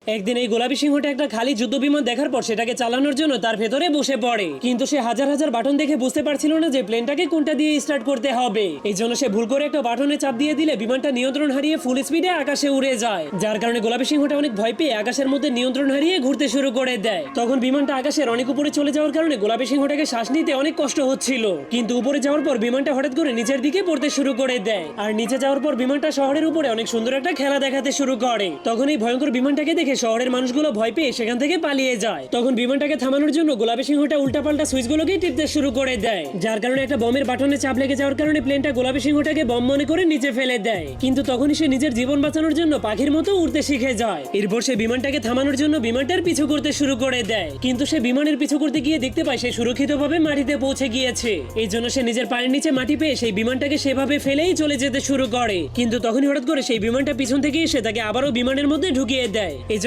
একদিন এই গোলাপী সিংহটা একটা খালি যুদ্ধ বিমান দেখার পর সেটাকে চালানোর জন্য তার ভেতরে বসে পড়ে, কিন্তু সে হাজার হাজার বাটন দেখে বুঝতে পারছিল না যে প্লেনটাকে কোনটা দিয়ে স্টার্ট করতে হবে। এই জন্য সে ভুল করে একটা বাটনে চাপ দিয়ে দিলে বিমানটা নিয়ন্ত্রণ হারিয়ে ফুল স্পিডে আকাশে উড়ে যায়, যার কারণে গোলাপী সিংহটা অনেক ভয় পেয়ে আকাশের মধ্যে নিয়ন্ত্রণ হারিয়ে ঘুরতে শুরু করে দেয়। তখন বিমানটা আকাশের অনেক উপরে চলে যাওয়ার কারণে গোলাপী সিংহটাকে শ্বাস নিতে অনেক কষ্ট হচ্ছিল, কিন্তু উপরে যাওয়ার পর বিমানটা হঠাৎ করে নিচের দিকে পড়তে শুরু করে দেয়। আর নিচে যাওয়ার পর বিমানটা শহরের উপরে অনেক সুন্দর একটা খেলা দেখাতে শুরু করে। তখন এই ভয়ঙ্কর বিমানটাকে দেখে শহরের মানুষগুলো ভয় পেয়ে সেখান থেকে পালিয়ে যায়। তখন বিমানটাকে থামানোর জন্য গোলাপী সিংহটা উল্টাপাল্টা সুইচগুলোকে টিপতে শুরু করে দেয়, যার কারণে একটা বমের বাটনে চাপ লেগে যাওয়ার কারণে প্লেনটা গোলাপী সিংহটাকে বম মনে করে নিচে ফেলে দেয়। কিন্তু তখনই সে নিজের জীবন বাঁচানোর জন্য পাখির মতো উড়তে শিখে যায়। এরপর সে বিমানটাকে থামানোর জন্য বিমানটার পিছু করতে শুরু করে দেয়, কিন্তু সে বিমানের পিছু করতে গিয়ে দেখতে পায় সে সুরক্ষিতভাবে মাটিতে পৌঁছে গিয়েছে। এই জন্য সে নিজের পায়ের নিচে মাটি পেয়ে সেই বিমানটাকে সেভাবে ফেলেই চলে যেতে শুরু করে। কিন্তু তখনই হঠাৎ করে সেই বিমানটা পিছন থেকে এসে তাকে আবারও বিমানের মধ্যে ঢুকিয়ে দেয়। এই